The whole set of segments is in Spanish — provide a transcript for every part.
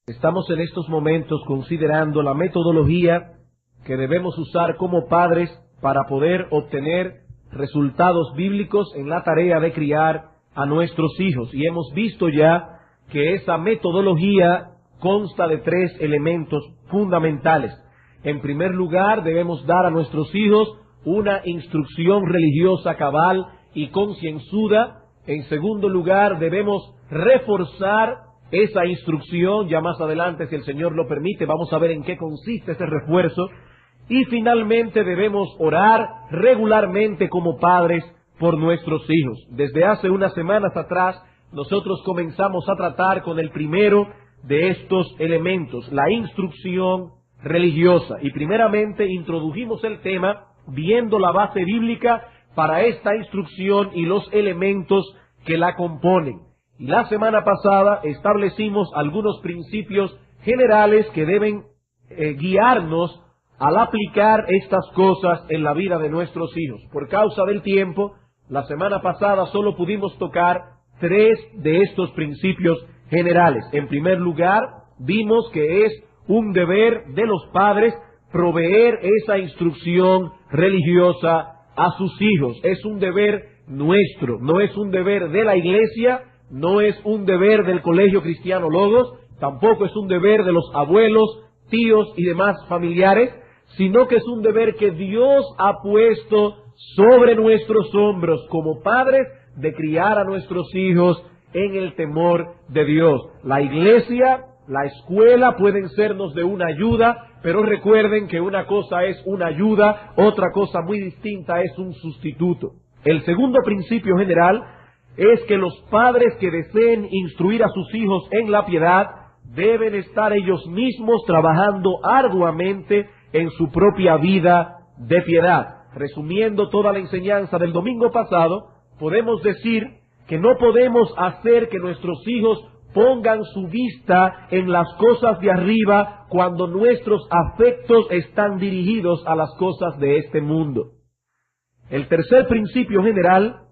Estamos en estos momentos considerando la metodología que debemos usar como padres para poder obtener resultados bíblicos en la tarea de criar a nuestros hijos. Y hemos visto ya que esa metodología consta de 3 elementos fundamentales. En primer lugar, debemos dar a nuestros hijos una instrucción religiosa cabal y concienzuda. En segundo lugar, debemos reforzar esa instrucción. Ya más adelante, si el Señor lo permite, vamos a ver en qué consiste ese refuerzo. Y finalmente debemos orar regularmente como padres por nuestros hijos. Desde hace unas semanas atrás, nosotros comenzamos a tratar con el primero de estos elementos, la instrucción religiosa. Y primeramente introdujimos el tema viendo la base bíblica para esta instrucción y los elementos que la componen. Y la semana pasada establecimos algunos principios generales que deben guiarnos al aplicar estas cosas en la vida de nuestros hijos. Por causa del tiempo, la semana pasada solo pudimos tocar 3 de estos principios generales. En primer lugar, vimos que es un deber de los padres proveer esa instrucción religiosa a sus hijos. Es un deber nuestro, no es un deber de la iglesia, no es un deber del Colegio Cristiano Logos, tampoco es un deber de los abuelos, tíos y demás familiares, sino que es un deber que Dios ha puesto sobre nuestros hombros como padres de criar a nuestros hijos en el temor de Dios. La iglesia, la escuela pueden sernos de una ayuda, pero recuerden que una cosa es una ayuda, otra cosa muy distinta es un sustituto. El segundo principio general es que los padres que deseen instruir a sus hijos en la piedad deben estar ellos mismos trabajando arduamente en su propia vida de piedad. Resumiendo toda la enseñanza del domingo pasado, podemos decir que no podemos hacer que nuestros hijos pongan su vista en las cosas de arriba cuando nuestros afectos están dirigidos a las cosas de este mundo. El tercer principio general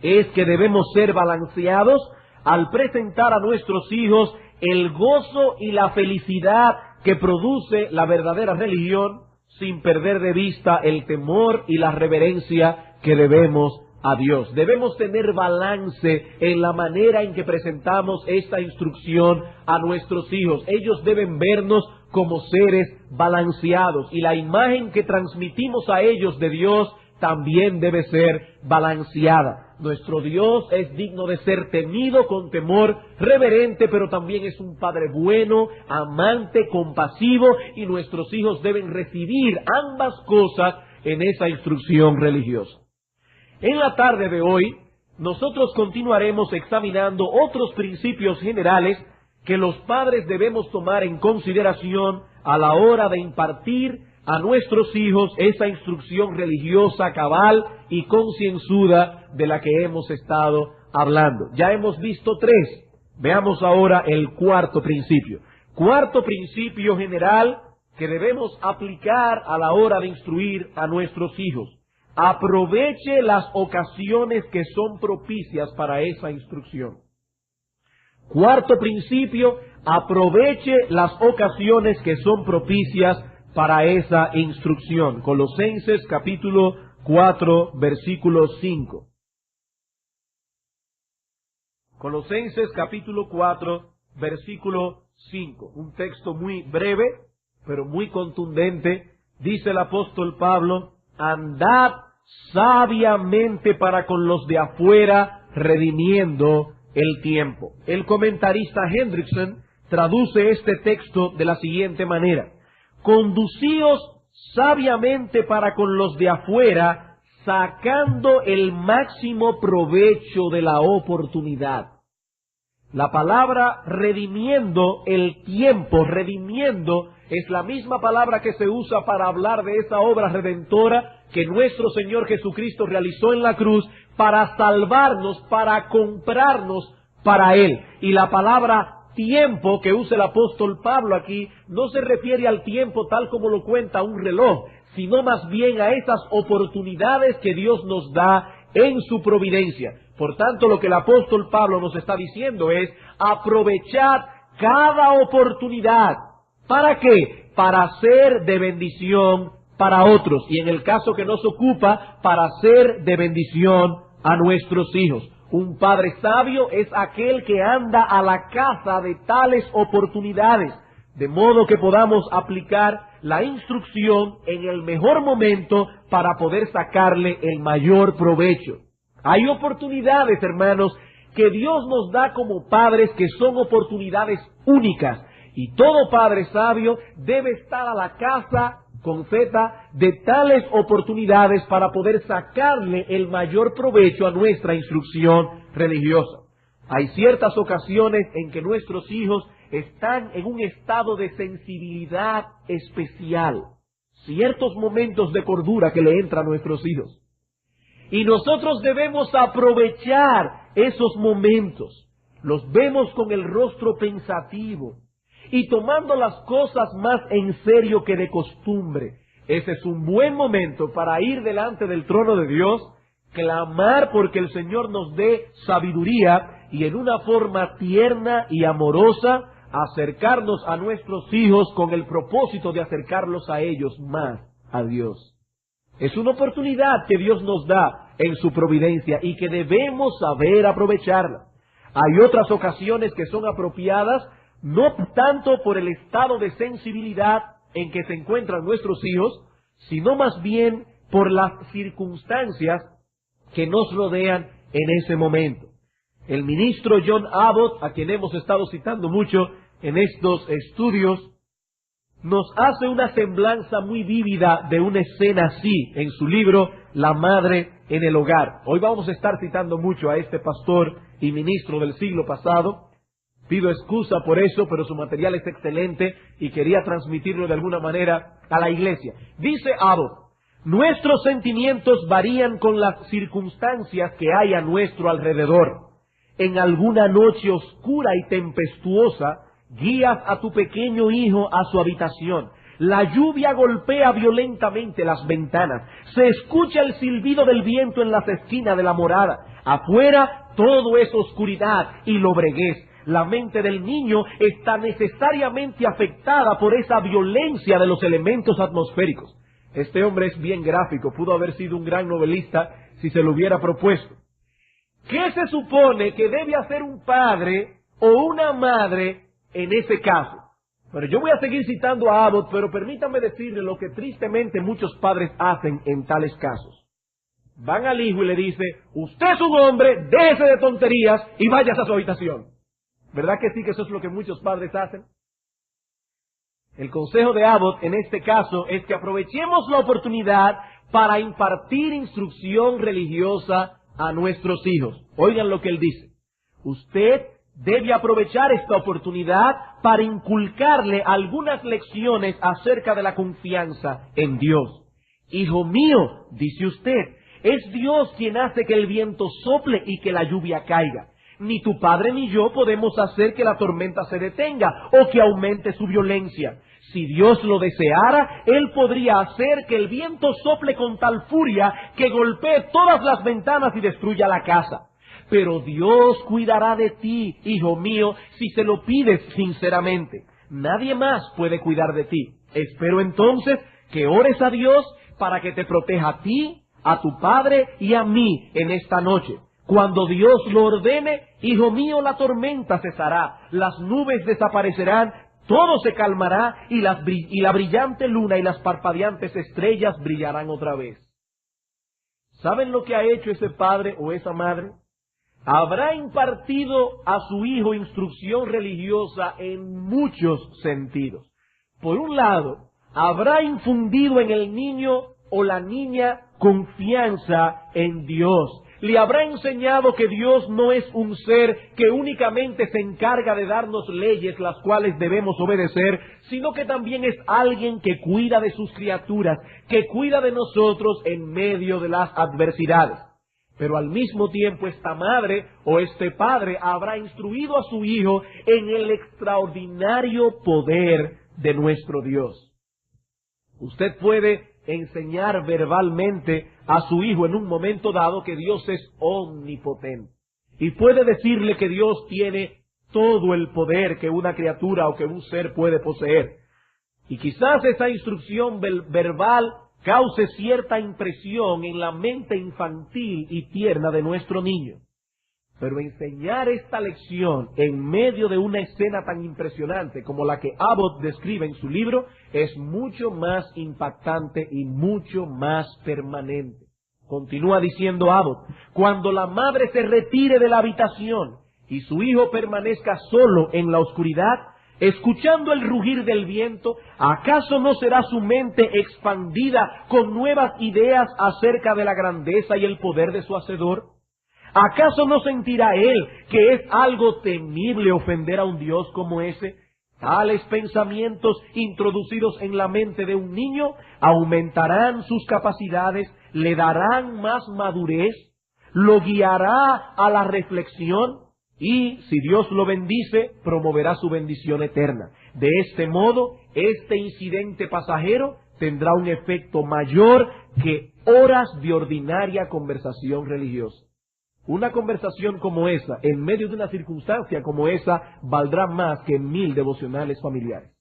es que debemos ser balanceados al presentar a nuestros hijos el gozo y la felicidad que produce la verdadera religión, sin perder de vista el temor y la reverencia que debemos a Dios. Debemos tener balance en la manera en que presentamos esta instrucción a nuestros hijos. Ellos deben vernos como seres balanceados y la imagen que transmitimos a ellos de Dios también debe ser balanceada. Nuestro Dios es digno de ser temido con temor reverente, pero también es un Padre bueno, amante, compasivo, y nuestros hijos deben recibir ambas cosas en esa instrucción religiosa. En la tarde de hoy, nosotros continuaremos examinando otros principios generales que los padres debemos tomar en consideración a la hora de impartir a nuestros hijos esa instrucción religiosa cabal y concienzuda de la que hemos estado hablando. Ya hemos visto 3. Veamos ahora el cuarto principio. Cuarto principio general que debemos aplicar a la hora de instruir a nuestros hijos. Aproveche las ocasiones que son propicias para esa instrucción. Cuarto principio, aproveche las ocasiones que son propicias para esa instrucción. Colosenses capítulo 4, versículo 5. Colosenses capítulo 4, versículo 5. Un texto muy breve, pero muy contundente. Dice el apóstol Pablo: andad sabiamente para con los de afuera, redimiendo el tiempo. El comentarista Hendrickson traduce este texto de la siguiente manera: conducíos sabiamente para con los de afuera, sacando el máximo provecho de la oportunidad. La palabra redimiendo el tiempo, redimiendo, es la misma palabra que se usa para hablar de esa obra redentora que nuestro Señor Jesucristo realizó en la cruz para salvarnos, para comprarnos para Él. Y la palabra tiempo que usa el apóstol Pablo aquí no se refiere al tiempo tal como lo cuenta un reloj, sino más bien a esas oportunidades que Dios nos da en su providencia. Por tanto, lo que el apóstol Pablo nos está diciendo es: aprovechad cada oportunidad. ¿Para qué? Para ser de bendición para otros. Y en el caso que nos ocupa, para ser de bendición a nuestros hijos. Un padre sabio es aquel que anda a la caza de tales oportunidades, de modo que podamos aplicar la instrucción en el mejor momento para poder sacarle el mayor provecho. Hay oportunidades, hermanos, que Dios nos da como padres que son oportunidades únicas. Y todo padre sabio debe estar a la caza, con Z, de tales oportunidades para poder sacarle el mayor provecho a nuestra instrucción religiosa. Hay ciertas ocasiones en que nuestros hijos están en un estado de sensibilidad especial. Ciertos momentos de cordura que le entran a nuestros hijos. Y nosotros debemos aprovechar esos momentos. Los vemos con el rostro pensativo y tomando las cosas más en serio que de costumbre. Ese es un buen momento para ir delante del trono de Dios, clamar porque el Señor nos dé sabiduría y en una forma tierna y amorosa acercarnos a nuestros hijos con el propósito de acercarlos a ellos más a Dios. Es una oportunidad que Dios nos da en su providencia y que debemos saber aprovecharla. Hay otras ocasiones que son apropiadas, no tanto por el estado de sensibilidad en que se encuentran nuestros hijos, sino más bien por las circunstancias que nos rodean en ese momento. El ministro John Abbott, a quien hemos estado citando mucho en estos estudios, nos hace una semblanza muy vívida de una escena así en su libro La Madre en el Hogar. Hoy vamos a estar citando mucho a este pastor y ministro del siglo pasado. Pido excusa por eso, pero su material es excelente y quería transmitirlo de alguna manera a la iglesia. Dice Abbott: nuestros sentimientos varían con las circunstancias que hay a nuestro alrededor. En alguna noche oscura y tempestuosa, guías a tu pequeño hijo a su habitación. La lluvia golpea violentamente las ventanas. Se escucha el silbido del viento en las esquinas de la morada. Afuera todo es oscuridad y lobreguez. La mente del niño está necesariamente afectada por esa violencia de los elementos atmosféricos. Este hombre es bien gráfico, pudo haber sido un gran novelista si se lo hubiera propuesto. ¿Qué se supone que debe hacer un padre o una madre en ese caso? Bueno, yo voy a seguir citando a Abbott, pero permítanme decirle lo que tristemente muchos padres hacen en tales casos. Van al hijo y le dice: usted es un hombre, déjese de tonterías y váyase a su habitación. ¿Verdad que sí, que eso es lo que muchos padres hacen? El consejo de Abbott en este caso es que aprovechemos la oportunidad para impartir instrucción religiosa a nuestros hijos. Oigan lo que él dice: usted debe aprovechar esta oportunidad para inculcarle algunas lecciones acerca de la confianza en Dios. Hijo mío, dice usted, es Dios quien hace que el viento sople y que la lluvia caiga. Ni tu padre ni yo podemos hacer que la tormenta se detenga o que aumente su violencia. Si Dios lo deseara, Él podría hacer que el viento sople con tal furia que golpee todas las ventanas y destruya la casa. Pero Dios cuidará de ti, hijo mío, si se lo pides sinceramente. Nadie más puede cuidar de ti. Espero entonces que ores a Dios para que te proteja a ti, a tu padre y a mí en esta noche. Cuando Dios lo ordene, hijo mío, la tormenta cesará, las nubes desaparecerán, todo se calmará y la brillante luna y las parpadeantes estrellas brillarán otra vez. ¿Saben lo que ha hecho ese padre o esa madre? Habrá impartido a su hijo instrucción religiosa en muchos sentidos. Por un lado, habrá infundido en el niño o la niña confianza en Dios. Le habrá enseñado que Dios no es un ser que únicamente se encarga de darnos leyes las cuales debemos obedecer, sino que también es alguien que cuida de sus criaturas, que cuida de nosotros en medio de las adversidades. Pero al mismo tiempo esta madre o este padre habrá instruido a su hijo en el extraordinario poder de nuestro Dios. Usted puede enseñar verbalmente a su hijo en un momento dado que Dios es omnipotente. Y puede decirle que Dios tiene todo el poder que una criatura o que un ser puede poseer. Y quizás esa instrucción verbal cause cierta impresión en la mente infantil y tierna de nuestro niño. Pero enseñar esta lección en medio de una escena tan impresionante como la que Abbott describe en su libro es mucho más impactante y mucho más permanente. Continúa diciendo Abbott: cuando la madre se retire de la habitación y su hijo permanezca solo en la oscuridad, escuchando el rugir del viento, ¿acaso no será su mente expandida con nuevas ideas acerca de la grandeza y el poder de su Hacedor? ¿Acaso no sentirá él que es algo temible ofender a un Dios como ese? Tales pensamientos introducidos en la mente de un niño aumentarán sus capacidades, le darán más madurez, lo guiará a la reflexión y, si Dios lo bendice, promoverá su bendición eterna. De este modo, este incidente pasajero tendrá un efecto mayor que horas de ordinaria conversación religiosa. Una conversación como esa, en medio de una circunstancia como esa, valdrá más que 1000 devocionales familiares.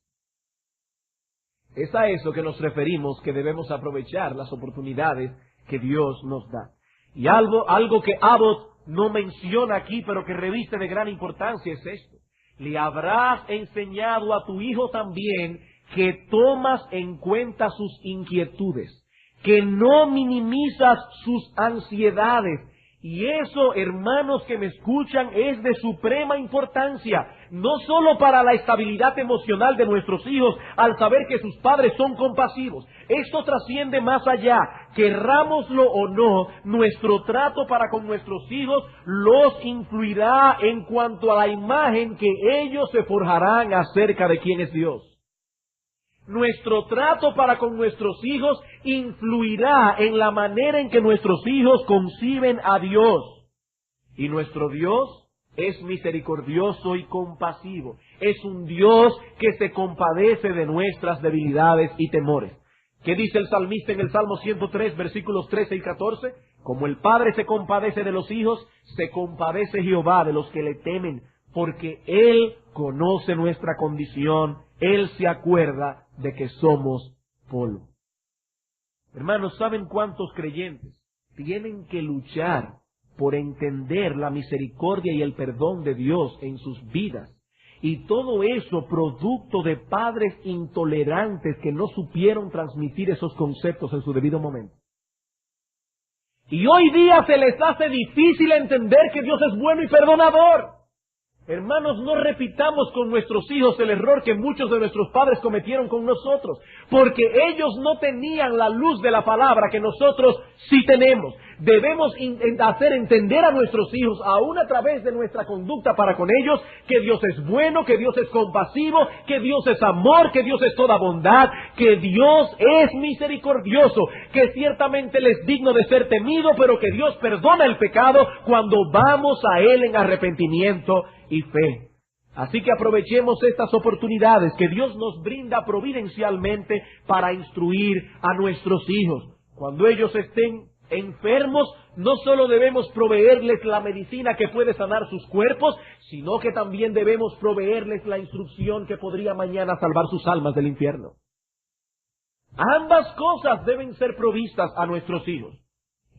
Es a eso que nos referimos, que debemos aprovechar las oportunidades que Dios nos da. Y algo que Abbott no menciona aquí, pero que reviste de gran importancia, es esto: le habrás enseñado a tu hijo también que tomas en cuenta sus inquietudes, que no minimizas sus ansiedades. Y eso, hermanos que me escuchan, es de suprema importancia, no solo para la estabilidad emocional de nuestros hijos al saber que sus padres son compasivos. Esto trasciende más allá. Querrámoslo o no, nuestro trato para con nuestros hijos los influirá en cuanto a la imagen que ellos se forjarán acerca de quién es Dios. Nuestro trato para con nuestros hijos influirá en la manera en que nuestros hijos conciben a Dios. Y nuestro Dios es misericordioso y compasivo. Es un Dios que se compadece de nuestras debilidades y temores. ¿Qué dice el salmista en el Salmo 103, versículos 13 y 14? Como el Padre se compadece de los hijos, se compadece Jehová de los que le temen, porque Él conoce nuestra condición, Él se acuerda de que somos polvo. Hermanos, ¿saben cuántos creyentes tienen que luchar por entender la misericordia y el perdón de Dios en sus vidas? Y todo eso producto de padres intolerantes que no supieron transmitir esos conceptos en su debido momento. Y hoy día se les hace difícil entender que Dios es bueno y perdonador. Hermanos, no repitamos con nuestros hijos el error que muchos de nuestros padres cometieron con nosotros, porque ellos no tenían la luz de la palabra que nosotros sí tenemos. Debemos hacer entender a nuestros hijos, aún a través de nuestra conducta para con ellos, que Dios es bueno, que Dios es compasivo, que Dios es amor, que Dios es toda bondad, que Dios es misericordioso, que ciertamente Él es digno de ser temido, pero que Dios perdona el pecado cuando vamos a Él en arrepentimiento y fe. Así que aprovechemos estas oportunidades que Dios nos brinda providencialmente para instruir a nuestros hijos. Cuando ellos estén enfermos, no solo debemos proveerles la medicina que puede sanar sus cuerpos, sino que también debemos proveerles la instrucción que podría mañana salvar sus almas del infierno. Ambas cosas deben ser provistas a nuestros hijos.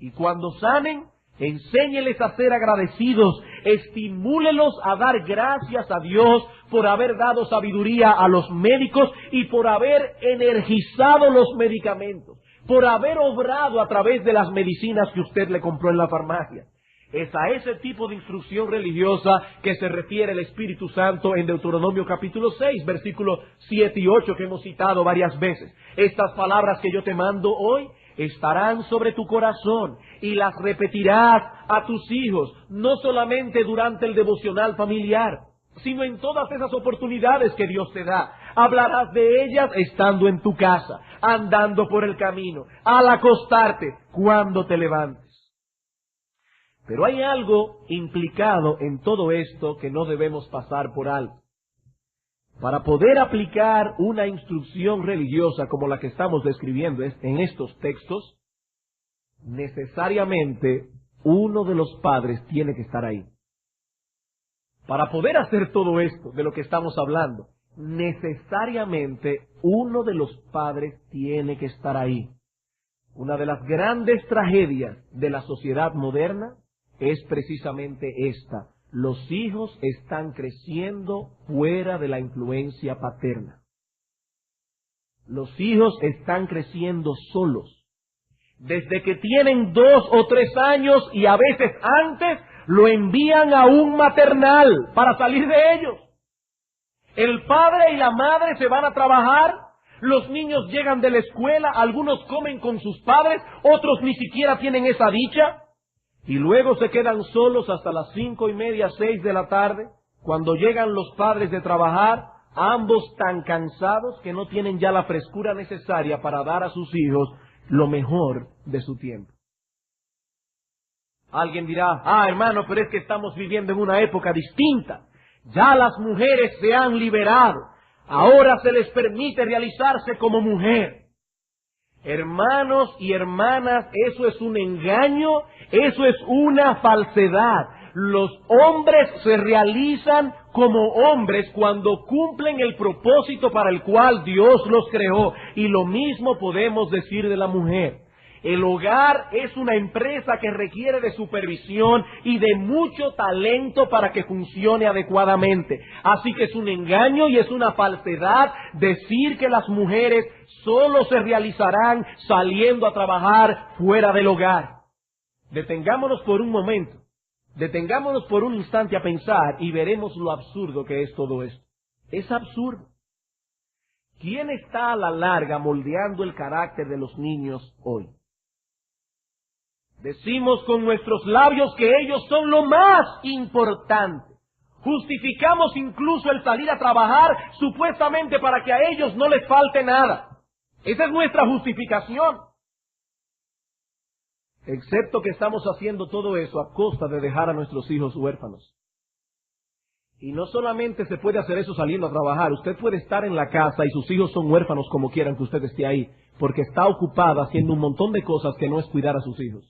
Y cuando sanen, enséñeles a ser agradecidos, estimúlelos a dar gracias a Dios por haber dado sabiduría a los médicos y por haber energizado los medicamentos, por haber obrado a través de las medicinas que usted le compró en la farmacia. Es a ese tipo de instrucción religiosa que se refiere el Espíritu Santo en Deuteronomio capítulo 6, versículos 7 y 8 que hemos citado varias veces. Estas palabras que yo te mando hoy estarán sobre tu corazón y las repetirás a tus hijos, no solamente durante el devocional familiar, sino en todas esas oportunidades que Dios te da. Hablarás de ellas estando en tu casa, andando por el camino, al acostarte, cuando te levantes. Pero hay algo implicado en todo esto que no debemos pasar por alto. Para poder aplicar una instrucción religiosa como la que estamos describiendo en estos textos, necesariamente uno de los padres tiene que estar ahí. Para poder hacer todo esto de lo que estamos hablando, necesariamente uno de los padres tiene que estar ahí. Una de las grandes tragedias de la sociedad moderna es precisamente esta. Los hijos están creciendo fuera de la influencia paterna. Los hijos están creciendo solos. Desde que tienen 2 o 3 años y a veces antes, lo envían a un maternal para salir de ellos. El padre y la madre se van a trabajar, los niños llegan de la escuela, algunos comen con sus padres, otros ni siquiera tienen esa dicha, y luego se quedan solos hasta las 5:30, 6 de la tarde, cuando llegan los padres de trabajar, ambos tan cansados que no tienen ya la frescura necesaria para dar a sus hijos lo mejor de su tiempo. Alguien dirá, hermano, pero es que estamos viviendo en una época distinta. Ya las mujeres se han liberado. Ahora se les permite realizarse como mujer. Hermanos y hermanas, eso es un engaño, eso es una falsedad. Los hombres se realizan como hombres cuando cumplen el propósito para el cual Dios los creó. Y lo mismo podemos decir de la mujer. El hogar es una empresa que requiere de supervisión y de mucho talento para que funcione adecuadamente. Así que es un engaño y es una falsedad decir que las mujeres solo se realizarán saliendo a trabajar fuera del hogar. Detengámonos por un momento, detengámonos por un instante a pensar y veremos lo absurdo que es todo esto. Es absurdo. ¿Quién está a la larga moldeando el carácter de los niños hoy? Decimos con nuestros labios que ellos son lo más importante. Justificamos incluso el salir a trabajar supuestamente para que a ellos no les falte nada. Esa es nuestra justificación. Excepto que estamos haciendo todo eso a costa de dejar a nuestros hijos huérfanos. Y no solamente se puede hacer eso saliendo a trabajar. Usted puede estar en la casa y sus hijos son huérfanos como quieran que usted esté ahí, porque está ocupada haciendo un montón de cosas que no es cuidar a sus hijos.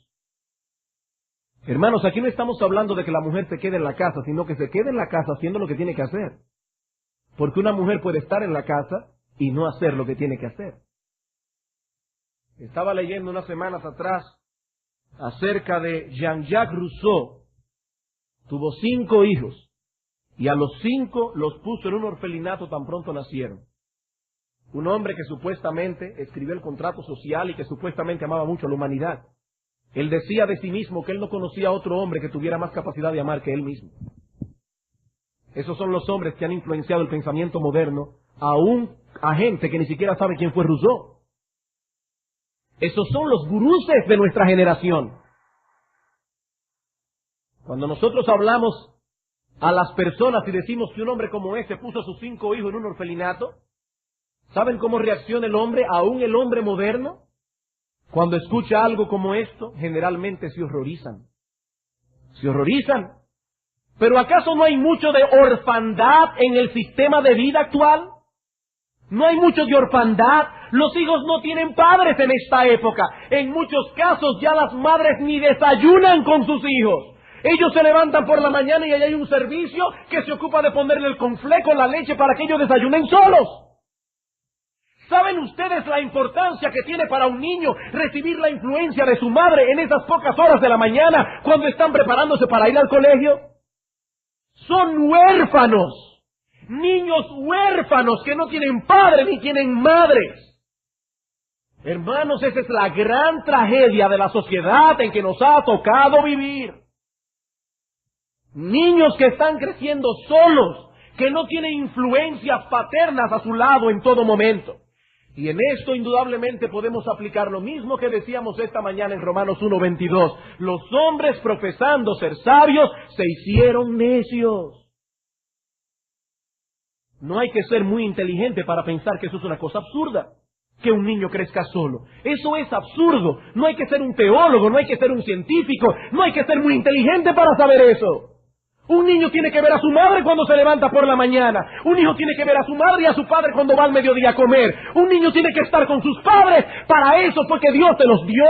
Hermanos, aquí no estamos hablando de que la mujer se quede en la casa, sino que se quede en la casa haciendo lo que tiene que hacer. Porque una mujer puede estar en la casa y no hacer lo que tiene que hacer. Estaba leyendo unas semanas atrás acerca de Jean-Jacques Rousseau. Tuvo 5 hijos y a los 5 los puso en un orfelinato tan pronto nacieron. Un hombre que supuestamente escribió el contrato social y que supuestamente amaba mucho a la humanidad. Él decía de sí mismo que él no conocía a otro hombre que tuviera más capacidad de amar que él mismo. Esos son los hombres que han influenciado el pensamiento moderno, aún a gente que ni siquiera sabe quién fue Rousseau. Esos son los guruses de nuestra generación. Cuando nosotros hablamos a las personas y decimos que un hombre como ese puso a sus 5 hijos en un orfelinato, ¿saben cómo reacciona el hombre, aún el hombre moderno? Cuando escucha algo como esto, generalmente se horrorizan. Se horrorizan. ¿Pero acaso no hay mucho de orfandad en el sistema de vida actual? ¿No hay mucho de orfandad? Los hijos no tienen padres en esta época. En muchos casos ya las madres ni desayunan con sus hijos. Ellos se levantan por la mañana y ahí hay un servicio que se ocupa de ponerle el conflé con la leche para que ellos desayunen solos. ¿Saben ustedes la importancia que tiene para un niño recibir la influencia de su madre en esas pocas horas de la mañana cuando están preparándose para ir al colegio? Son huérfanos, niños huérfanos que no tienen padre ni tienen madres. Hermanos, esa es la gran tragedia de la sociedad en que nos ha tocado vivir. Niños que están creciendo solos, que no tienen influencias paternas a su lado en todo momento. Y en esto indudablemente podemos aplicar lo mismo que decíamos esta mañana en Romanos 1:22. Los hombres profesando ser sabios se hicieron necios. No hay que ser muy inteligente para pensar que eso es una cosa absurda, que un niño crezca solo. Eso es absurdo. No hay que ser un teólogo, no hay que ser un científico, no hay que ser muy inteligente para saber eso. Un niño tiene que ver a su madre cuando se levanta por la mañana. Un hijo tiene que ver a su madre y a su padre cuando va al mediodía a comer. Un niño tiene que estar con sus padres. Para eso fue que Dios te los dio.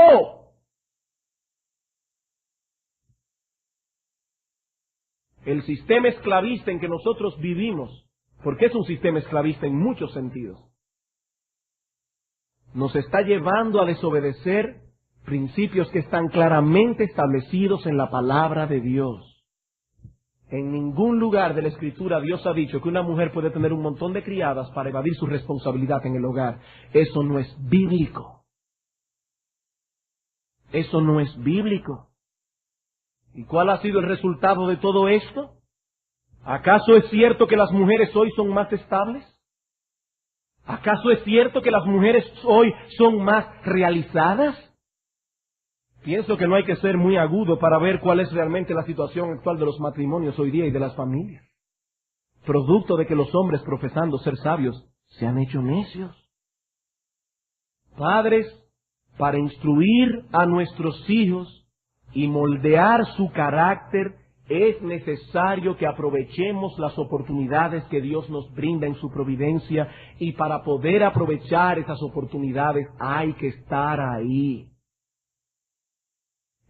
El sistema esclavista en que nosotros vivimos, porque es un sistema esclavista en muchos sentidos, nos está llevando a desobedecer principios que están claramente establecidos en la palabra de Dios. En ningún lugar de la Escritura Dios ha dicho que una mujer puede tener un montón de criadas para evadir su responsabilidad en el hogar. Eso no es bíblico. Eso no es bíblico. ¿Y cuál ha sido el resultado de todo esto? ¿Acaso es cierto que las mujeres hoy son más estables? ¿Acaso es cierto que las mujeres hoy son más realizadas? Pienso que no hay que ser muy agudo para ver cuál es realmente la situación actual de los matrimonios hoy día y de las familias. Producto de que los hombres, profesando ser sabios, se han hecho necios. Padres, para instruir a nuestros hijos y moldear su carácter, es necesario que aprovechemos las oportunidades que Dios nos brinda en su providencia, y para poder aprovechar esas oportunidades hay que estar ahí.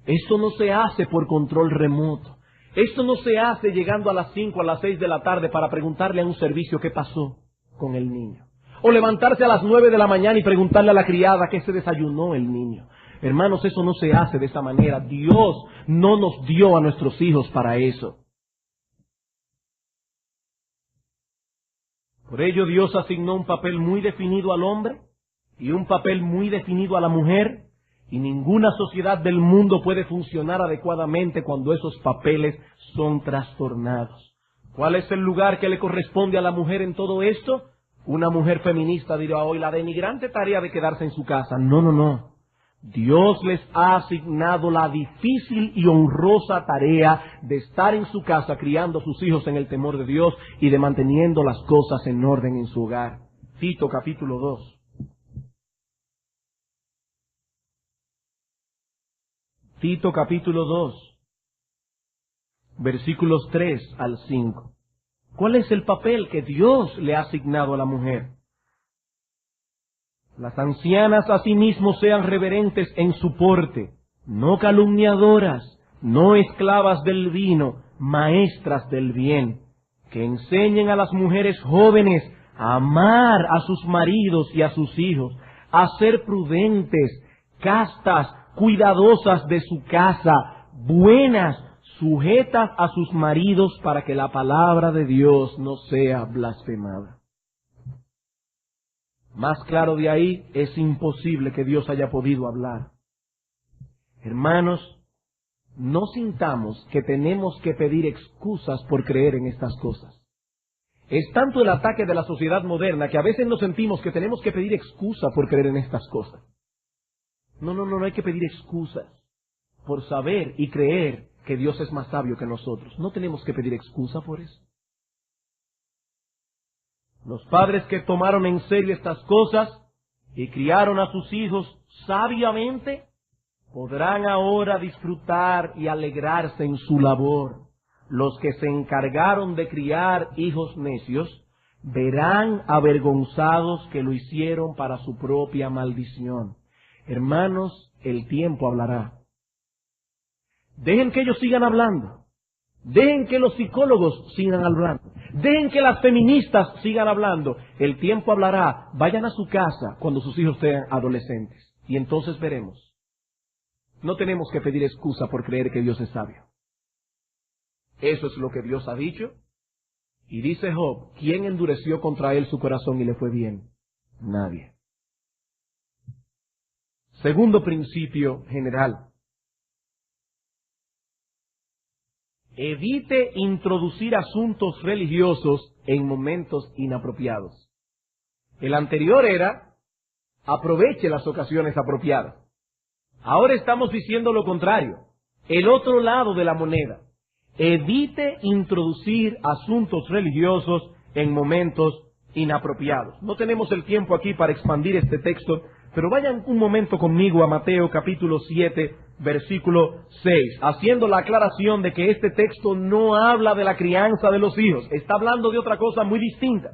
Esto no se hace por control remoto. Esto no se hace llegando a las 5, a las 6 de la tarde para preguntarle a un servicio qué pasó con el niño. O levantarse a las 9 de la mañana y preguntarle a la criada qué se desayunó el niño. Hermanos, eso no se hace de esa manera. Dios no nos dio a nuestros hijos para eso. Por ello Dios asignó un papel muy definido al hombre y un papel muy definido a la mujer. Y ninguna sociedad del mundo puede funcionar adecuadamente cuando esos papeles son trastornados. ¿Cuál es el lugar que le corresponde a la mujer en todo esto? Una mujer feminista dirá hoy la denigrante tarea de quedarse en su casa. No. Dios les ha asignado la difícil y honrosa tarea de estar en su casa criando a sus hijos en el temor de Dios y de manteniendo las cosas en orden en su hogar. Tito capítulo 2. Tito capítulo 2, versículos 3 al 5. ¿Cuál es el papel que Dios le ha asignado a la mujer? Las ancianas asimismo sean reverentes en su porte, no calumniadoras, no esclavas del vino, maestras del bien, que enseñen a las mujeres jóvenes a amar a sus maridos y a sus hijos, a ser prudentes, castas, cuidadosas de su casa, buenas, sujetas a sus maridos, para que la palabra de Dios no sea blasfemada. Más claro de ahí, es imposible que Dios haya podido hablar. Hermanos, no sintamos que tenemos que pedir excusas por creer en estas cosas. Es tanto el ataque de la sociedad moderna que a veces nos sentimos que tenemos que pedir excusa por creer en estas cosas. No hay que pedir excusas por saber y creer que Dios es más sabio que nosotros. No tenemos que pedir excusa por eso. Los padres que tomaron en serio estas cosas y criaron a sus hijos sabiamente, podrán ahora disfrutar y alegrarse en su labor. Los que se encargaron de criar hijos necios verán avergonzados que lo hicieron para su propia maldición. Hermanos, el tiempo hablará. Dejen que ellos sigan hablando. Dejen que los psicólogos sigan hablando. Dejen que las feministas sigan hablando. El tiempo hablará. Vayan a su casa cuando sus hijos sean adolescentes. Y entonces veremos. No tenemos que pedir excusa por creer que Dios es sabio. Eso es lo que Dios ha dicho. Y dice Job, ¿quién endureció contra él su corazón y le fue bien? Nadie. Segundo principio general. Evite introducir asuntos religiosos en momentos inapropiados. El anterior era, aproveche las ocasiones apropiadas. Ahora estamos diciendo lo contrario, el otro lado de la moneda. Evite introducir asuntos religiosos en momentos inapropiados. No tenemos el tiempo aquí para expandir este texto, pero vayan un momento conmigo a Mateo capítulo 7, versículo 6, haciendo la aclaración de que este texto no habla de la crianza de los hijos, está hablando de otra cosa muy distinta.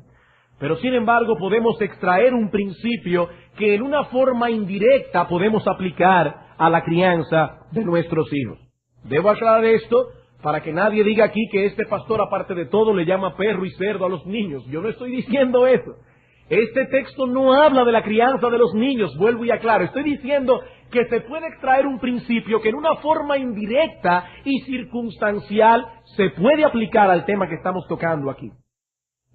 Pero sin embargo podemos extraer un principio que en una forma indirecta podemos aplicar a la crianza de nuestros hijos. Debo aclarar esto para que nadie diga aquí que este pastor, aparte de todo, le llama perro y cerdo a los niños. Yo no estoy diciendo eso. Este texto no habla de la crianza de los niños, vuelvo y aclaro. Estoy diciendo que se puede extraer un principio que en una forma indirecta y circunstancial se puede aplicar al tema que estamos tocando aquí.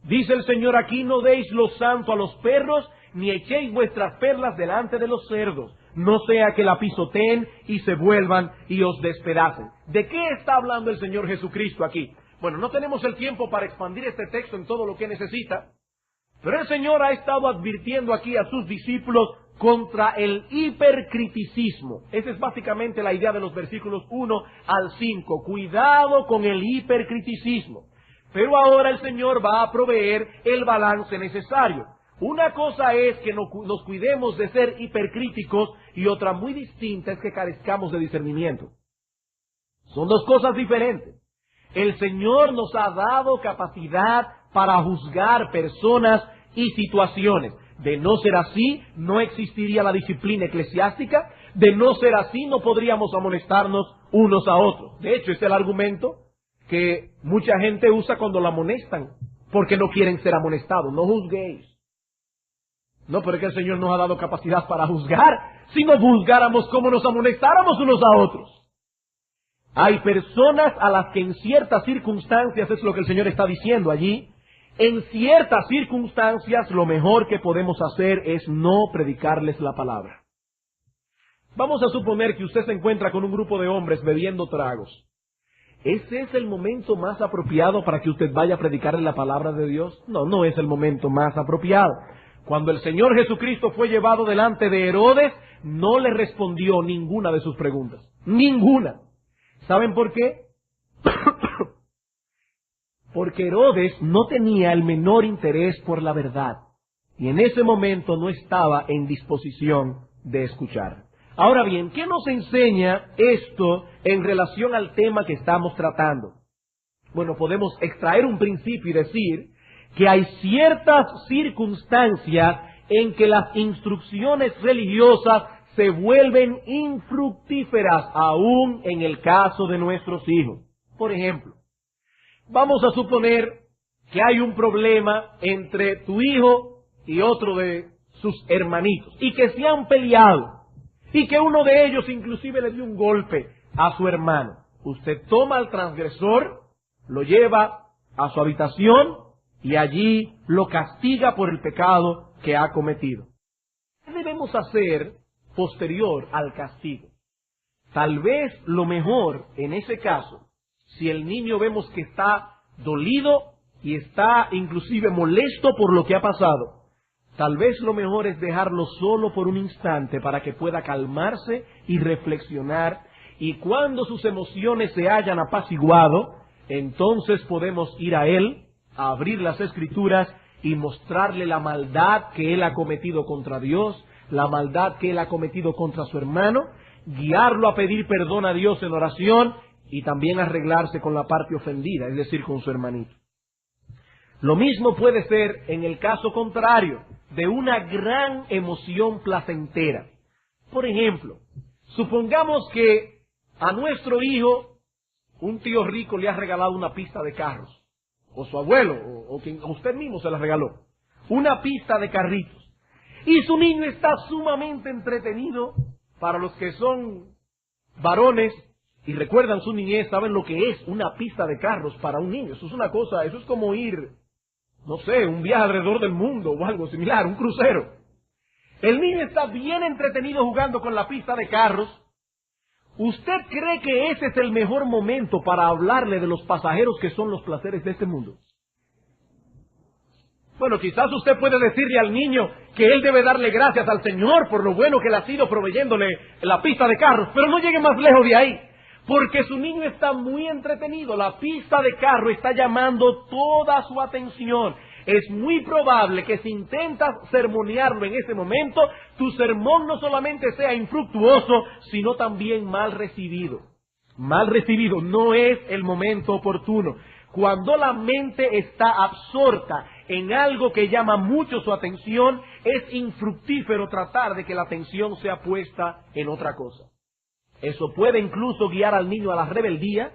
Dice el Señor aquí: no deis lo santo a los perros, ni echéis vuestras perlas delante de los cerdos, no sea que la pisoteen y se vuelvan y os despedacen. ¿De qué está hablando el Señor Jesucristo aquí? Bueno, no tenemos el tiempo para expandir este texto en todo lo que necesita, pero el Señor ha estado advirtiendo aquí a sus discípulos contra el hipercriticismo. Esa es básicamente la idea de los versículos 1 al 5. Cuidado con el hipercriticismo. Pero ahora el Señor va a proveer el balance necesario. Una cosa es que nos cuidemos de ser hipercríticos y otra muy distinta es que carezcamos de discernimiento. Son dos cosas diferentes. El Señor nos ha dado capacidad para juzgar personas y situaciones. De no ser así, no existiría la disciplina eclesiástica. De no ser así, no podríamos amonestarnos unos a otros. De hecho, es el argumento que mucha gente usa cuando la amonestan, porque no quieren ser amonestados. No juzguéis. No, pero es que el Señor nos ha dado capacidad para juzgar. Si no juzgáramos, ¿cómo nos amonestáramos unos a otros? Hay personas a las que en ciertas circunstancias, es lo que el Señor está diciendo allí, en ciertas circunstancias lo mejor que podemos hacer es no predicarles la palabra. Vamos a suponer que usted se encuentra con un grupo de hombres bebiendo tragos. ¿Ese es el momento más apropiado para que usted vaya a predicarle la palabra de Dios? No, no es el momento más apropiado. Cuando el Señor Jesucristo fue llevado delante de Herodes, no le respondió ninguna de sus preguntas. Ninguna. ¿Saben por qué? Porque Herodes no tenía el menor interés por la verdad. Y en ese momento no estaba en disposición de escuchar. Ahora bien, ¿qué nos enseña esto en relación al tema que estamos tratando? Bueno, podemos extraer un principio y decir que hay ciertas circunstancias en que las instrucciones religiosas se vuelven infructíferas, aún en el caso de nuestros hijos. Por ejemplo, vamos a suponer que hay un problema entre tu hijo y otro de sus hermanitos, y que se han peleado, y que uno de ellos inclusive le dio un golpe a su hermano. Usted toma al transgresor, lo lleva a su habitación y allí lo castiga por el pecado que ha cometido. ¿Qué debemos hacer posterior al castigo? Tal vez lo mejor en ese caso, si el niño vemos que está dolido y está inclusive molesto por lo que ha pasado, tal vez lo mejor es dejarlo solo por un instante para que pueda calmarse y reflexionar, y cuando sus emociones se hayan apaciguado, entonces podemos ir a él, a abrir las Escrituras y mostrarle la maldad que él ha cometido contra Dios, la maldad que él ha cometido contra su hermano, guiarlo a pedir perdón a Dios en oración y también arreglarse con la parte ofendida, es decir, con su hermanito. Lo mismo puede ser en el caso contrario, de una gran emoción placentera. Por ejemplo, supongamos que a nuestro hijo un tío rico le ha regalado una pista de carros, o su abuelo, o quien usted mismo se la regaló, una pista de carritos, y su niño está sumamente entretenido. Para los que son varones y recuerdan su niñez, saben lo que es una pista de carros para un niño. Eso es una cosa, eso es como ir, no sé, un viaje alrededor del mundo o algo similar, un crucero. El niño está bien entretenido jugando con la pista de carros. ¿Usted cree que ese es el mejor momento para hablarle de los pasajeros que son los placeres de este mundo? Bueno, quizás usted puede decirle al niño que él debe darle gracias al Señor por lo bueno que le ha sido proveyéndole la pista de carros, pero no llegue más lejos de ahí, porque su niño está muy entretenido. La pista de carro está llamando toda su atención. Es muy probable que si intentas sermonearlo en ese momento, tu sermón no solamente sea infructuoso, sino también mal recibido. Mal recibido, no es el momento oportuno. Cuando la mente está absorta en algo que llama mucho su atención, es infructífero tratar de que la atención sea puesta en otra cosa. Eso puede incluso guiar al niño a la rebeldía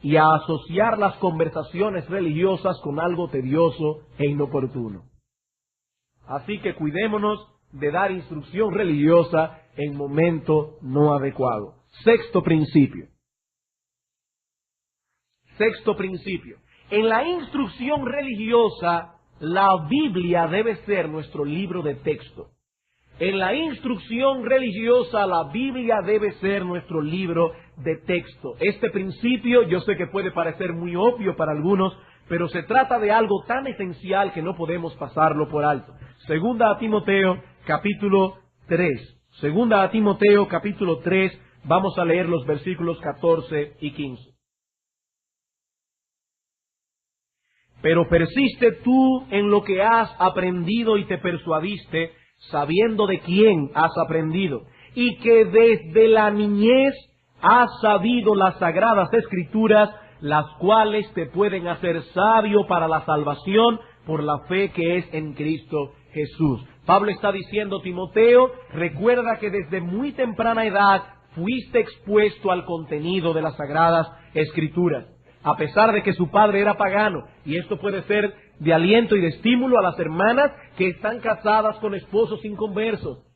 y a asociar las conversaciones religiosas con algo tedioso e inoportuno. Así que cuidémonos de dar instrucción religiosa en momento no adecuado. Sexto principio. Sexto principio. En la instrucción religiosa, la Biblia debe ser nuestro libro de texto. En la instrucción religiosa, la Biblia debe ser nuestro libro de texto. Este principio yo sé que puede parecer muy obvio para algunos, pero se trata de algo tan esencial que no podemos pasarlo por alto. Segunda a Timoteo, capítulo 3. Segunda a Timoteo, capítulo 3, vamos a leer los versículos 14 y 15. Pero persiste tú en lo que has aprendido y te persuadiste, sabiendo de quién has aprendido, y que desde la niñez has sabido las sagradas escrituras, las cuales te pueden hacer sabio para la salvación por la fe que es en Cristo Jesús. Pablo está diciendo, Timoteo, recuerda que desde muy temprana edad fuiste expuesto al contenido de las sagradas escrituras, a pesar de que su padre era pagano, y esto puede ser de aliento y de estímulo a las hermanas que están casadas con esposos inconversos.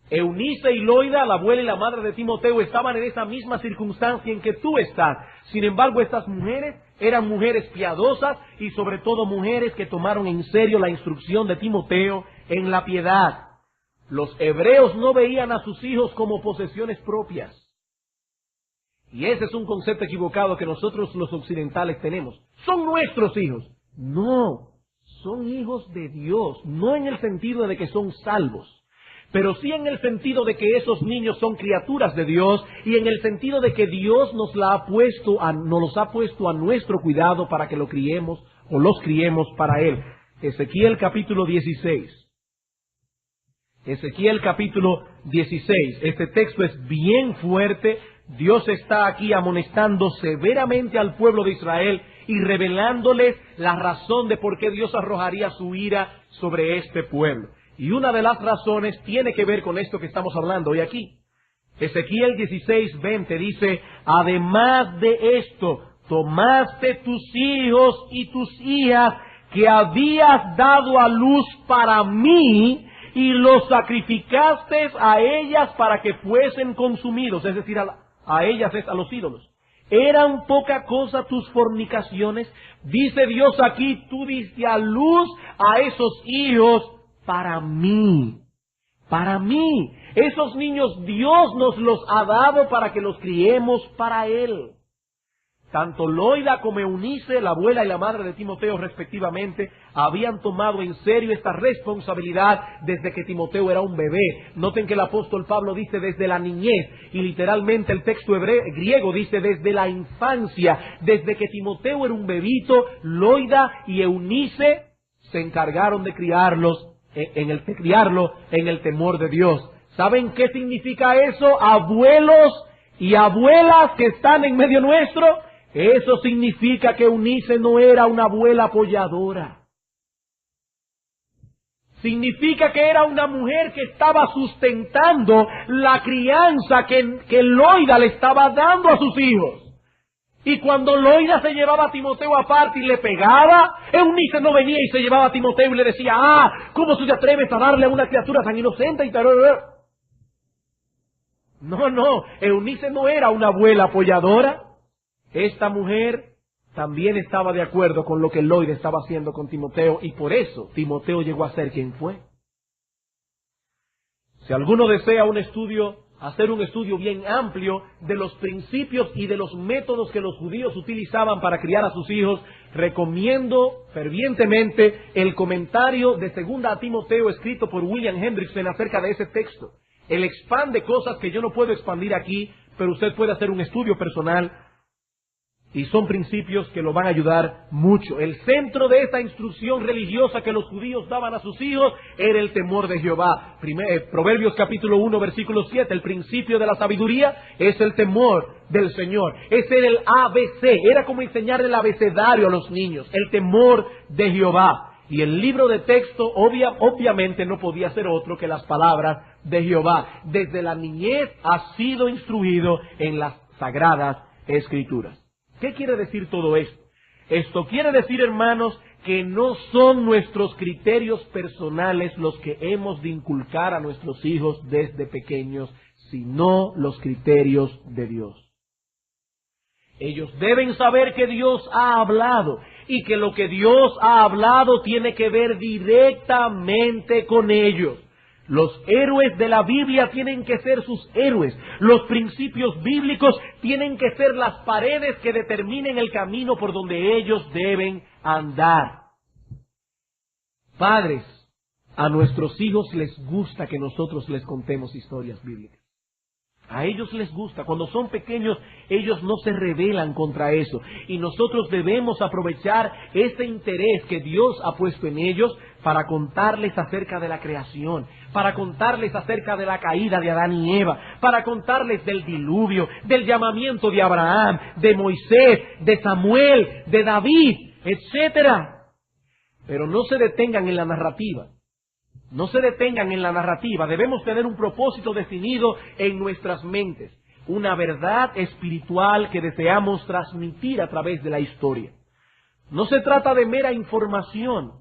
Eunice y Loida, la abuela y la madre de Timoteo, estaban en esa misma circunstancia en que tú estás. Sin embargo, estas mujeres eran mujeres piadosas y sobre todo mujeres que tomaron en serio la instrucción de Timoteo en la piedad. Los hebreos no veían a sus hijos como posesiones propias. Y ese es un concepto equivocado que nosotros los occidentales tenemos. Son nuestros hijos. No, son hijos de Dios, no en el sentido de que son salvos, pero sí en el sentido de que esos niños son criaturas de Dios y en el sentido de que Dios nos los ha puesto a nuestro cuidado para que lo criemos o los criemos para Él. Ezequiel capítulo 16. Ezequiel capítulo 16. Este texto es bien fuerte. Dios está aquí amonestando severamente al pueblo de Israel y revelándoles la razón de por qué Dios arrojaría su ira sobre este pueblo. Y una de las razones tiene que ver con esto que estamos hablando hoy aquí. Ezequiel 16:20 dice, además de esto, tomaste tus hijos y tus hijas que habías dado a luz para mí y los sacrificaste a ellas para que fuesen consumidos, es decir, a ellas es a los ídolos. ¿Eran poca cosa tus fornicaciones? Dice Dios aquí, tú diste a luz a esos hijos para mí. Para mí. Esos niños Dios nos los ha dado para que los criemos para Él. Tanto Loida como Eunice, la abuela y la madre de Timoteo respectivamente, habían tomado en serio esta responsabilidad desde que Timoteo era un bebé. Noten que el apóstol Pablo dice desde la niñez, y literalmente el texto griego dice desde la infancia. Desde que Timoteo era un bebito, Loida y Eunice se encargaron de criarlo en el temor de Dios. ¿Saben qué significa eso? Abuelos y abuelas que están en medio nuestro, eso significa que Eunice no era una abuela apoyadora. Significa que era una mujer que estaba sustentando la crianza que Loida le estaba dando a sus hijos. Y cuando Loida se llevaba a Timoteo aparte y le pegaba, Eunice no venía y se llevaba a Timoteo y le decía, ¿cómo tú te atreves a darle a una criatura tan inocente y tal? No, Eunice no era una abuela apoyadora. Esta mujer también estaba de acuerdo con lo que Loida estaba haciendo con Timoteo y por eso Timoteo llegó a ser quien fue. Si alguno desea hacer un estudio bien amplio de los principios y de los métodos que los judíos utilizaban para criar a sus hijos, recomiendo fervientemente el comentario de Segunda a Timoteo escrito por William Hendrickson acerca de ese texto. Él expande cosas que yo no puedo expandir aquí, pero usted puede hacer un estudio personal y son principios que lo van a ayudar mucho. El centro de esta instrucción religiosa que los judíos daban a sus hijos era el temor de Jehová. Proverbios capítulo 1, versículo 7, el principio de la sabiduría es el temor del Señor. Ese era el ABC, era como enseñar el abecedario a los niños, el temor de Jehová. Y el libro de texto obviamente no podía ser otro que las palabras de Jehová. Desde la niñez ha sido instruido en las sagradas escrituras. ¿Qué quiere decir todo esto? Esto quiere decir, hermanos, que no son nuestros criterios personales los que hemos de inculcar a nuestros hijos desde pequeños, sino los criterios de Dios. Ellos deben saber que Dios ha hablado y que lo que Dios ha hablado tiene que ver directamente con ellos. Los héroes de la Biblia tienen que ser sus héroes. Los principios bíblicos tienen que ser las paredes que determinen el camino por donde ellos deben andar. Padres, a nuestros hijos les gusta que nosotros les contemos historias bíblicas. A ellos les gusta. Cuando son pequeños, ellos no se rebelan contra eso. Y nosotros debemos aprovechar ese interés que Dios ha puesto en ellos para contarles acerca de la creación, para contarles acerca de la caída de Adán y Eva, para contarles del diluvio, del llamamiento de Abraham, de Moisés, de Samuel, de David, etcétera. Pero no se detengan en la narrativa. No se detengan en la narrativa. Debemos tener un propósito definido en nuestras mentes, una verdad espiritual que deseamos transmitir a través de la historia. No se trata de mera información.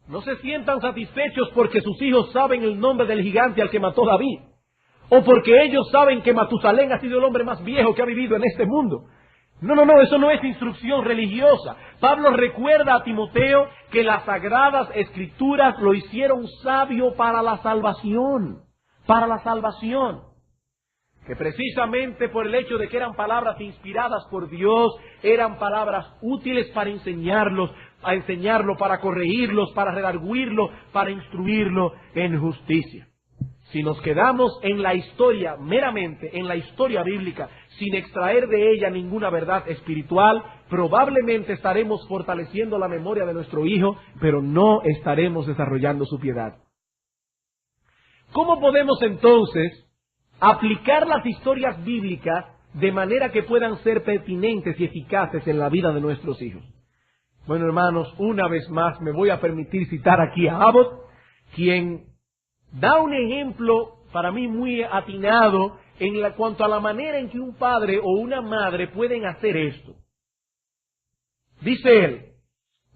No se sientan satisfechos porque sus hijos saben el nombre del gigante al que mató David, o porque ellos saben que Matusalén ha sido el hombre más viejo que ha vivido en este mundo. No, eso no es instrucción religiosa. Pablo recuerda a Timoteo que las sagradas escrituras lo hicieron sabio para la salvación. Que precisamente por el hecho de que eran palabras inspiradas por Dios, eran palabras útiles para enseñarlo, para corregirlos, para redarguirlo, para instruirlo en justicia. Si nos quedamos en la historia, meramente en la historia bíblica, sin extraer de ella ninguna verdad espiritual, probablemente estaremos fortaleciendo la memoria de nuestro hijo, pero no estaremos desarrollando su piedad. ¿Cómo podemos entonces aplicar las historias bíblicas de manera que puedan ser pertinentes y eficaces en la vida de nuestros hijos? Bueno, hermanos, una vez más me voy a permitir citar aquí a Abbott, quien da un ejemplo para mí muy atinado en cuanto a la manera en que un padre o una madre pueden hacer esto. Dice él,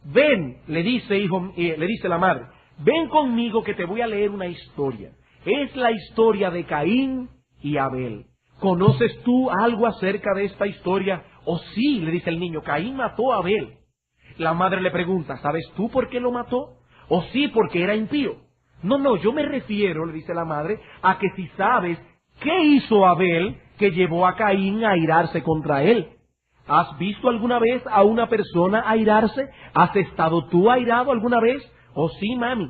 ven, le dice la madre, ven conmigo que te voy a leer una historia. Es la historia de Caín y Abel. ¿Conoces tú algo acerca de esta historia? Oh sí, le dice el niño, Caín mató a Abel. La madre le pregunta, ¿sabes tú por qué lo mató? Oh sí, porque era impío. No, yo me refiero, le dice la madre, a que si sabes qué hizo Abel que llevó a Caín a airarse contra él. ¿Has visto alguna vez a una persona airarse? ¿Has estado tú airado alguna vez? Oh sí, mami.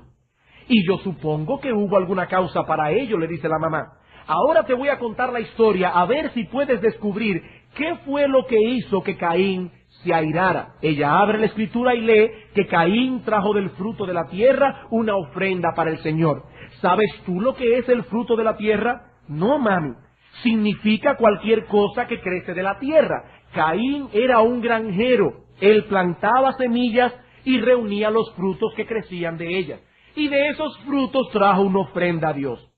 Y yo supongo que hubo alguna causa para ello, le dice la mamá. Ahora te voy a contar la historia, a ver si puedes descubrir qué fue lo que hizo que Caín se airara. Ella abre la escritura y lee que Caín trajo del fruto de la tierra una ofrenda para el Señor. ¿Sabes tú lo que es el fruto de la tierra? No, mami. Significa cualquier cosa que crece de la tierra. Caín era un granjero. Él plantaba semillas y reunía los frutos que crecían de ellas. Y de esos frutos trajo una ofrenda a Dios.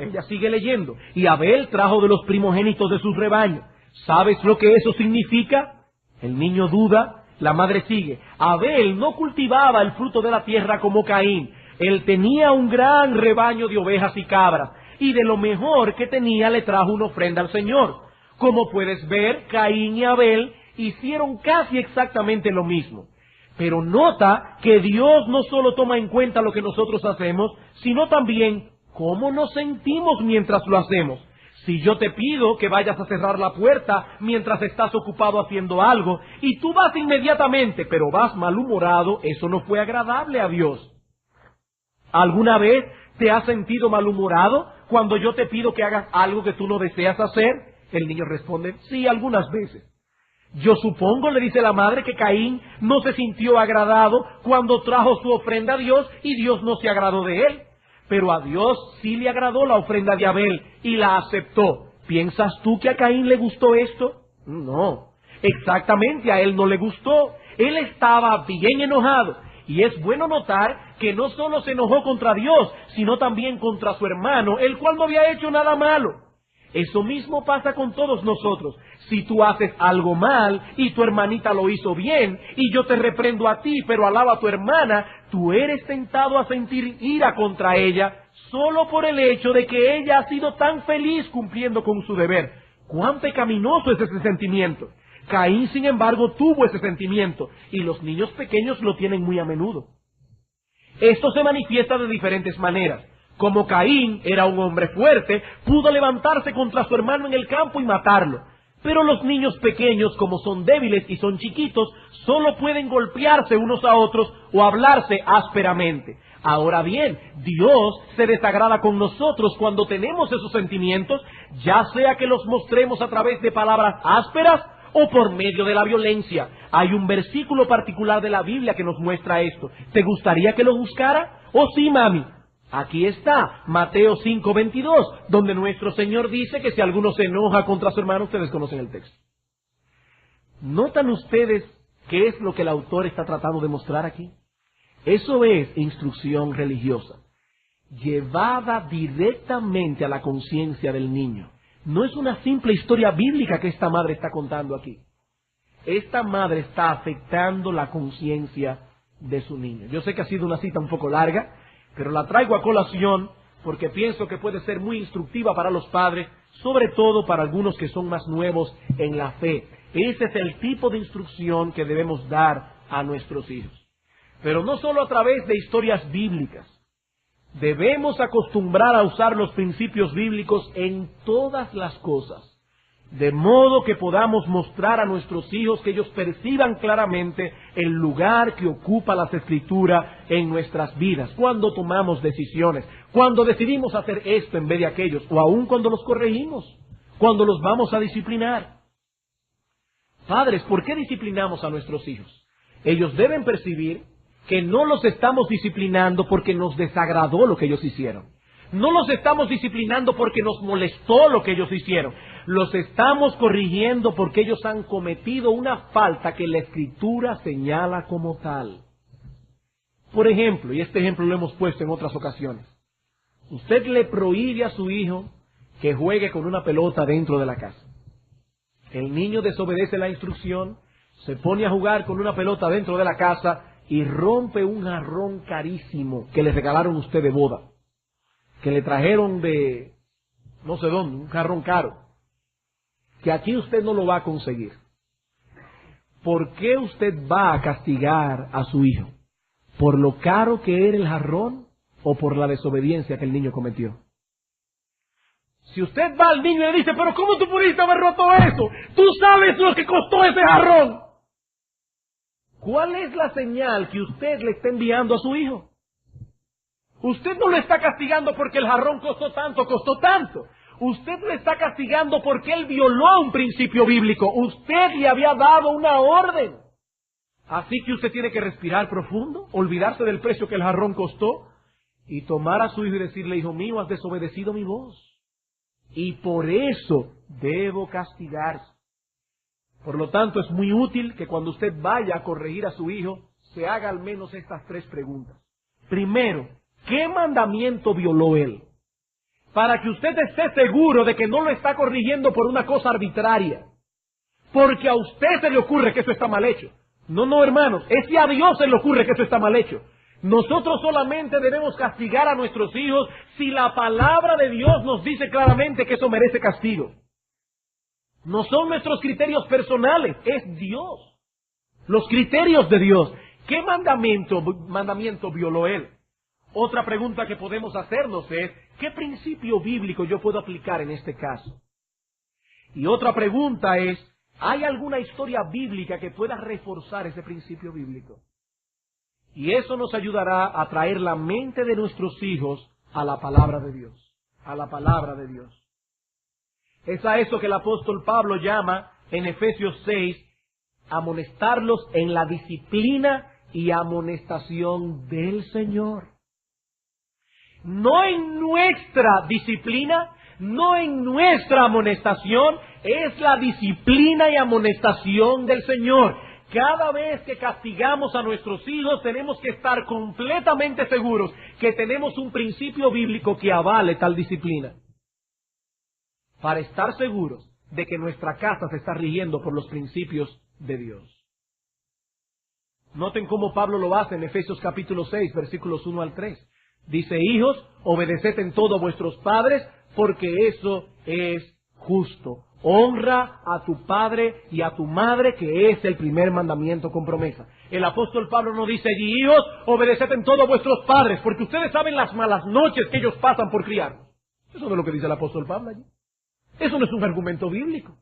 Ella sigue leyendo. Y Abel trajo de los primogénitos de sus rebaños. ¿Sabes lo que eso significa? El niño duda, la madre sigue. Abel no cultivaba el fruto de la tierra como Caín. Él tenía un gran rebaño de ovejas y cabras, y de lo mejor que tenía le trajo una ofrenda al Señor. Como puedes ver, Caín y Abel hicieron casi exactamente lo mismo. Pero nota que Dios no solo toma en cuenta lo que nosotros hacemos, sino también cómo nos sentimos mientras lo hacemos. Si yo te pido que vayas a cerrar la puerta mientras estás ocupado haciendo algo, y tú vas inmediatamente, pero vas malhumorado, eso no fue agradable a Dios. ¿Alguna vez te has sentido malhumorado cuando yo te pido que hagas algo que tú no deseas hacer? El niño responde, sí, algunas veces. Yo supongo, le dice la madre, que Caín no se sintió agradado cuando trajo su ofrenda a Dios y Dios no se agradó de él. Pero a Dios sí le agradó la ofrenda de Abel y la aceptó. ¿Piensas tú que a Caín le gustó esto? No, exactamente a él no le gustó. Él estaba bien enojado. Y es bueno notar que no solo se enojó contra Dios, sino también contra su hermano, el cual no había hecho nada malo. Eso mismo pasa con todos nosotros. Si tú haces algo mal y tu hermanita lo hizo bien y yo te reprendo a ti pero alabo a tu hermana, tú eres tentado a sentir ira contra ella solo por el hecho de que ella ha sido tan feliz cumpliendo con su deber. ¡Cuán pecaminoso es ese sentimiento! Caín, sin embargo, tuvo ese sentimiento y los niños pequeños lo tienen muy a menudo. Esto se manifiesta de diferentes maneras. Como Caín era un hombre fuerte, pudo levantarse contra su hermano en el campo y matarlo. Pero los niños pequeños, como son débiles y son chiquitos, solo pueden golpearse unos a otros o hablarse ásperamente. Ahora bien, Dios se desagrada con nosotros cuando tenemos esos sentimientos, ya sea que los mostremos a través de palabras ásperas o por medio de la violencia. Hay un versículo particular de la Biblia que nos muestra esto. ¿Te gustaría que lo buscara? ¿Oh sí, mami? Aquí está, Mateo 5:22, donde nuestro Señor dice que si alguno se enoja contra su hermano, ustedes conocen el texto. ¿Notan ustedes qué es lo que el autor está tratando de mostrar aquí? Eso es instrucción religiosa, llevada directamente a la conciencia del niño. No es una simple historia bíblica que esta madre está contando aquí. Esta madre está afectando la conciencia de su niño. Yo sé que ha sido una cita un poco larga, pero la traigo a colación porque pienso que puede ser muy instructiva para los padres, sobre todo para algunos que son más nuevos en la fe. Ese es el tipo de instrucción que debemos dar a nuestros hijos. Pero no solo a través de historias bíblicas. Debemos acostumbrar a usar los principios bíblicos en todas las cosas, de modo que podamos mostrar a nuestros hijos que ellos perciban claramente el lugar que ocupa las Escrituras en nuestras vidas, cuando tomamos decisiones, cuando decidimos hacer esto en vez de aquellos, o aún cuando los corregimos, cuando los vamos a disciplinar. Padres, ¿por qué disciplinamos a nuestros hijos? Ellos deben percibir que no los estamos disciplinando porque nos desagradó lo que ellos hicieron. No los estamos disciplinando porque nos molestó lo que ellos hicieron. Los estamos corrigiendo porque ellos han cometido una falta que la Escritura señala como tal. Por ejemplo, y este ejemplo lo hemos puesto en otras ocasiones, usted le prohíbe a su hijo que juegue con una pelota dentro de la casa. El niño desobedece la instrucción, se pone a jugar con una pelota dentro de la casa y rompe un jarrón carísimo que le regalaron a usted de boda, que le trajeron de no sé dónde, un jarrón caro, que aquí usted no lo va a conseguir. ¿Por qué usted va a castigar a su hijo? ¿Por lo caro que era el jarrón o por la desobediencia que el niño cometió? Si usted va al niño y le dice, pero ¿cómo tú pudiste haber roto eso? Tú sabes lo que costó ese jarrón. ¿Cuál es la señal que usted le está enviando a su hijo? Usted no lo está castigando porque el jarrón costó tanto. Usted lo está castigando porque él violó un principio bíblico. Usted le había dado una orden. Así que usted tiene que respirar profundo, olvidarse del precio que el jarrón costó y tomar a su hijo y decirle, hijo mío, has desobedecido mi voz. Y por eso debo castigarse. Por lo tanto, es muy útil que cuando usted vaya a corregir a su hijo, se haga al menos estas 3 preguntas. Primero, ¿qué mandamiento violó él? Para que usted esté seguro de que no lo está corrigiendo por una cosa arbitraria. Porque a usted se le ocurre que eso está mal hecho. No, hermanos, es que a Dios se le ocurre que eso está mal hecho. Nosotros solamente debemos castigar a nuestros hijos si la palabra de Dios nos dice claramente que eso merece castigo. No son nuestros criterios personales, es Dios. Los criterios de Dios. ¿Qué mandamiento violó él? Otra pregunta que podemos hacernos es, ¿qué principio bíblico yo puedo aplicar en este caso? Y otra pregunta es, ¿hay alguna historia bíblica que pueda reforzar ese principio bíblico? Y eso nos ayudará a traer la mente de nuestros hijos a la palabra de Dios. A la palabra de Dios. Es a eso que el apóstol Pablo llama en Efesios 6, amonestarlos en la disciplina y amonestación del Señor. No en nuestra disciplina, no en nuestra amonestación, es la disciplina y amonestación del Señor. Cada vez que castigamos a nuestros hijos tenemos que estar completamente seguros que tenemos un principio bíblico que avale tal disciplina. para estar seguros de que nuestra casa se está rigiendo por los principios de Dios. Noten cómo Pablo lo hace en Efesios capítulo 6, versículos 1 al 3. Dice: hijos, obedeced en todo a vuestros padres, porque eso es justo. Honra a tu padre y a tu madre, que es el primer mandamiento con promesa. El apóstol Pablo no dice allí: hijos, obedeced en todo a vuestros padres, porque ustedes saben las malas noches que ellos pasan por criarnos. Eso no es lo que dice el apóstol Pablo allí. Eso no es un argumento bíblico.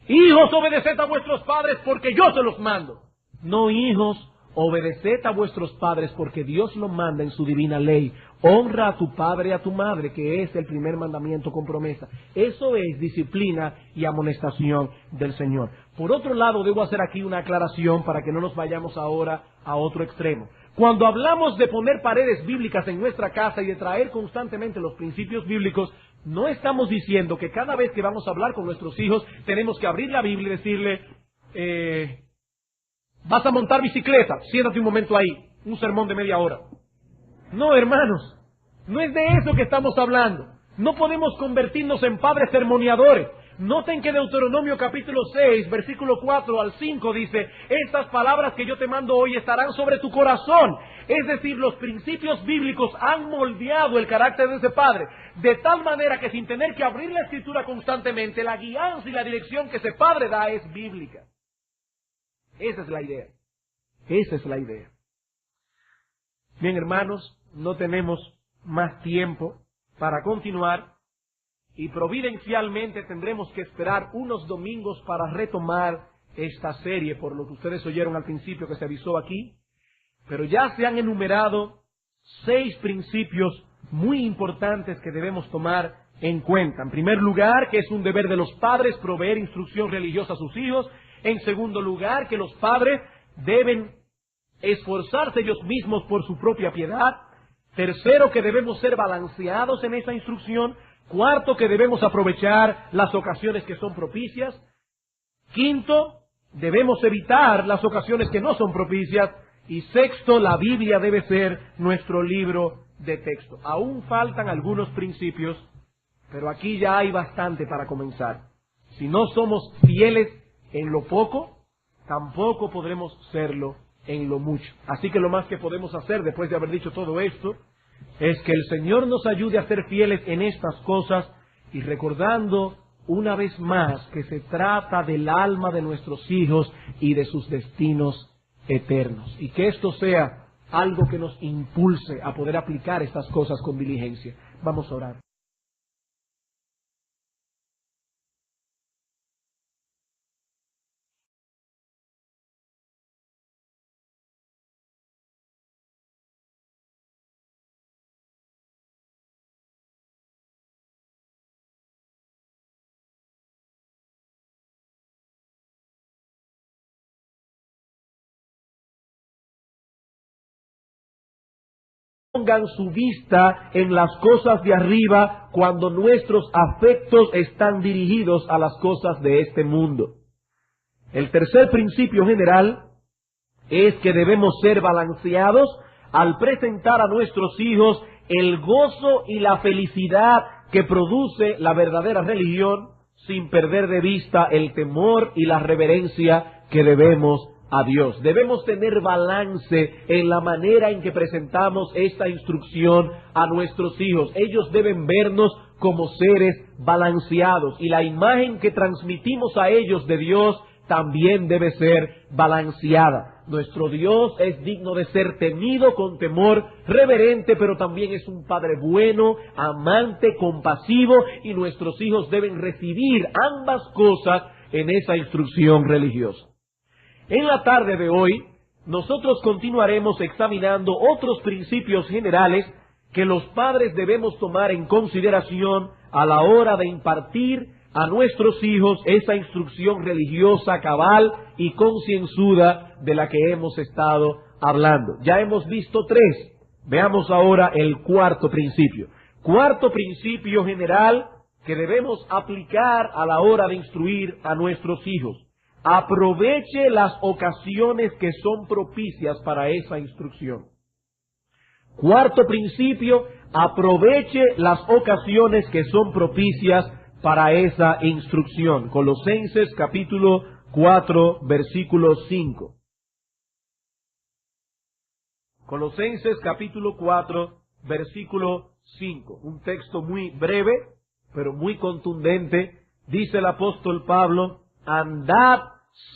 Hijos, obedeced a vuestros padres, porque yo se los mando. No, hijos, obedeced a vuestros padres porque Dios lo manda en su divina ley. Honra a tu padre y a tu madre, que es el primer mandamiento con promesa. Eso es disciplina y amonestación del Señor. Por otro lado, debo hacer aquí una aclaración para que no nos vayamos ahora a otro extremo. Cuando hablamos de poner paredes bíblicas en nuestra casa y de traer constantemente los principios bíblicos, no estamos diciendo que cada vez que vamos a hablar con nuestros hijos tenemos que abrir la Biblia y decirle: vas a montar bicicleta, siéntate un momento ahí, un sermón de media hora. No, hermanos, no es de eso que estamos hablando. No podemos convertirnos en padres sermoneadores. Noten que Deuteronomio capítulo 6, versículo 4 al 5 dice: estas palabras que yo te mando hoy estarán sobre tu corazón. Es decir, los principios bíblicos han moldeado el carácter de ese padre, de tal manera que sin tener que abrir la escritura constantemente, la guianza y la dirección que ese padre da es bíblica. Esa es la idea. Esa es la idea. Bien, hermanos, no tenemos más tiempo para continuar y providencialmente tendremos que esperar unos domingos para retomar esta serie, por lo que ustedes oyeron al principio que se avisó aquí. Pero ya se han enumerado 6 principios muy importantes que debemos tomar en cuenta. En primer lugar, que es un deber de los padres proveer instrucción religiosa a sus hijos. En segundo lugar, que los padres deben esforzarse ellos mismos por su propia piedad. Tercero, que debemos ser balanceados en esa instrucción. Cuarto, que debemos aprovechar las ocasiones que son propicias. Quinto, debemos evitar las ocasiones que no son propicias. Y sexto, la Biblia debe ser nuestro libro de texto. Aún faltan algunos principios, pero aquí ya hay bastante para comenzar. Si no somos fieles en lo poco, tampoco podremos serlo en lo mucho. Así que lo más que podemos hacer después de haber dicho todo esto es que el Señor nos ayude a ser fieles en estas cosas y recordando una vez más que se trata del alma de nuestros hijos y de sus destinos eternos. Y que esto sea algo que nos impulse a poder aplicar estas cosas con diligencia. Vamos a orar. Pongan su vista en las cosas de arriba cuando nuestros afectos están dirigidos a las cosas de este mundo. El tercer principio general es que debemos ser balanceados al presentar a nuestros hijos el gozo y la felicidad que produce la verdadera religión, sin perder de vista el temor y la reverencia que debemos a Dios. Debemos tener balance en la manera en que presentamos esta instrucción a nuestros hijos. Ellos deben vernos como seres balanceados y la imagen que transmitimos a ellos de Dios también debe ser balanceada. Nuestro Dios es digno de ser temido con temor reverente, pero también es un Padre bueno, amante, compasivo, y nuestros hijos deben recibir ambas cosas en esa instrucción religiosa. En la tarde de hoy, nosotros continuaremos examinando otros principios generales que los padres debemos tomar en consideración a la hora de impartir a nuestros hijos esa instrucción religiosa cabal y concienzuda de la que hemos estado hablando. Ya hemos visto 3. Veamos ahora el cuarto principio. Cuarto principio general que debemos aplicar a la hora de instruir a nuestros hijos. Aproveche las ocasiones que son propicias para esa instrucción. Cuarto principio, aproveche las ocasiones que son propicias para esa instrucción. Colosenses capítulo 4, versículo 5. Colosenses capítulo 4, versículo 5. Un texto muy breve, pero muy contundente. Dice el apóstol Pablo: andad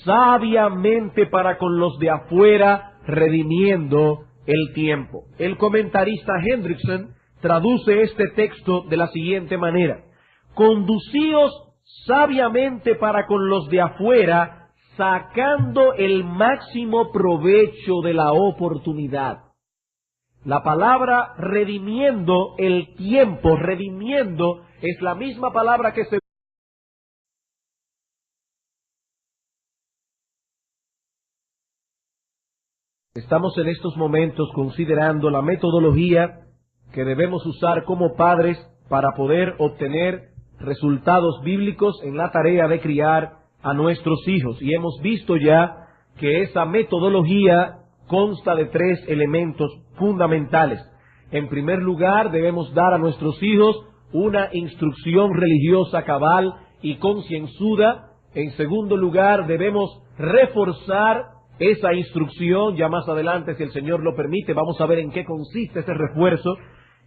sabiamente para con los de afuera, redimiendo el tiempo. El comentarista Hendrickson traduce este texto de la siguiente manera: conducíos sabiamente para con los de afuera, sacando el máximo provecho de la oportunidad. La palabra redimiendo el tiempo, redimiendo, es la misma palabra que se... Estamos en estos momentos considerando la metodología que debemos usar como padres para poder obtener resultados bíblicos en la tarea de criar a nuestros hijos. Y hemos visto ya que esa metodología consta de 3 elementos fundamentales. En primer lugar, debemos dar a nuestros hijos una instrucción religiosa cabal y concienzuda. En segundo lugar, debemos reforzar esa instrucción. Ya más adelante, si el Señor lo permite, vamos a ver en qué consiste ese refuerzo.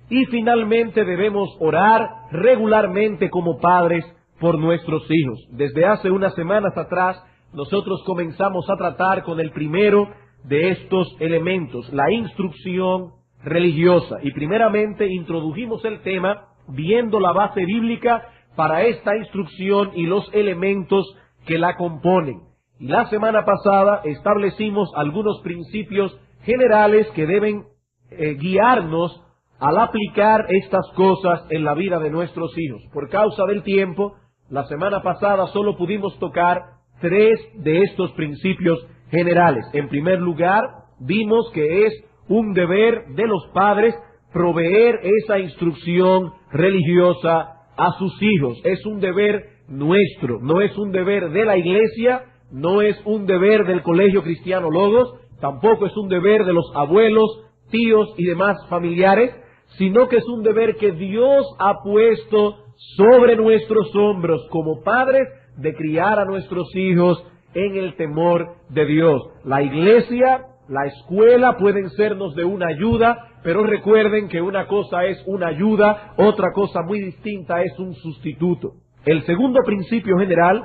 Y finalmente debemos orar regularmente como padres por nuestros hijos. Desde hace unas semanas atrás, nosotros comenzamos a tratar con el primero de estos elementos, la instrucción religiosa. Y primeramente introdujimos el tema viendo la base bíblica para esta instrucción y los elementos que la componen. Y la semana pasada establecimos algunos principios generales que deben guiarnos al aplicar estas cosas en la vida de nuestros hijos. Por causa del tiempo, la semana pasada solo pudimos tocar 3 de estos principios generales. En primer lugar, vimos que es un deber de los padres proveer esa instrucción religiosa a sus hijos. Es un deber nuestro, no es un deber de la iglesia, no es un deber del Colegio Cristiano Logos, tampoco es un deber de los abuelos, tíos y demás familiares, sino que es un deber que Dios ha puesto sobre nuestros hombros como padres de criar a nuestros hijos en el temor de Dios. La iglesia, la escuela pueden sernos de una ayuda, pero recuerden que una cosa es una ayuda, otra cosa muy distinta es un sustituto. El segundo principio general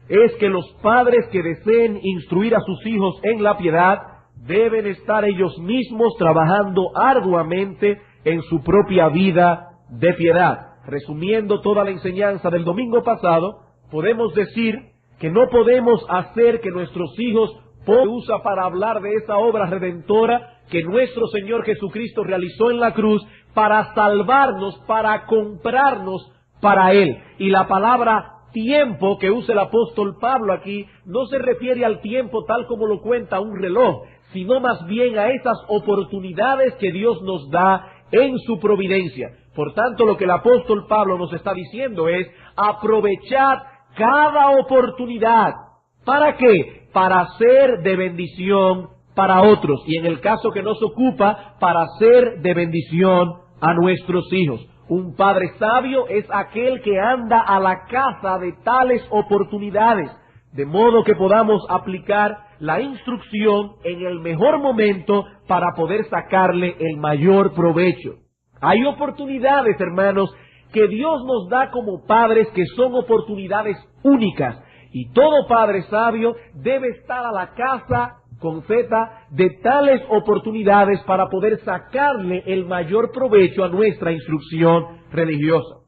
es que los padres que deseen instruir a sus hijos en la piedad deben estar ellos mismos trabajando arduamente en su propia vida de piedad. Resumiendo toda la enseñanza del domingo pasado, podemos decir que no podemos hacer que nuestros hijos usa para hablar de esa obra redentora que nuestro Señor Jesucristo realizó en la cruz para salvarnos, para comprarnos para Él. Y la palabra tiempo que usa el apóstol Pablo aquí no se refiere al tiempo tal como lo cuenta un reloj, sino más bien a esas oportunidades que Dios nos da en su providencia. Por tanto, lo que el apóstol Pablo nos está diciendo es: aprovechad cada oportunidad. ¿Para qué? Para ser de bendición para otros. Y en el caso que nos ocupa, para ser de bendición a nuestros hijos. Un padre sabio es aquel que anda a la caza de tales oportunidades, de modo que podamos aplicar la instrucción en el mejor momento para poder sacarle el mayor provecho. Hay oportunidades, hermanos, que Dios nos da como padres que son oportunidades únicas. Y todo padre sabio debe estar a la caza, con Z, de tales oportunidades para poder sacarle el mayor provecho a nuestra instrucción religiosa.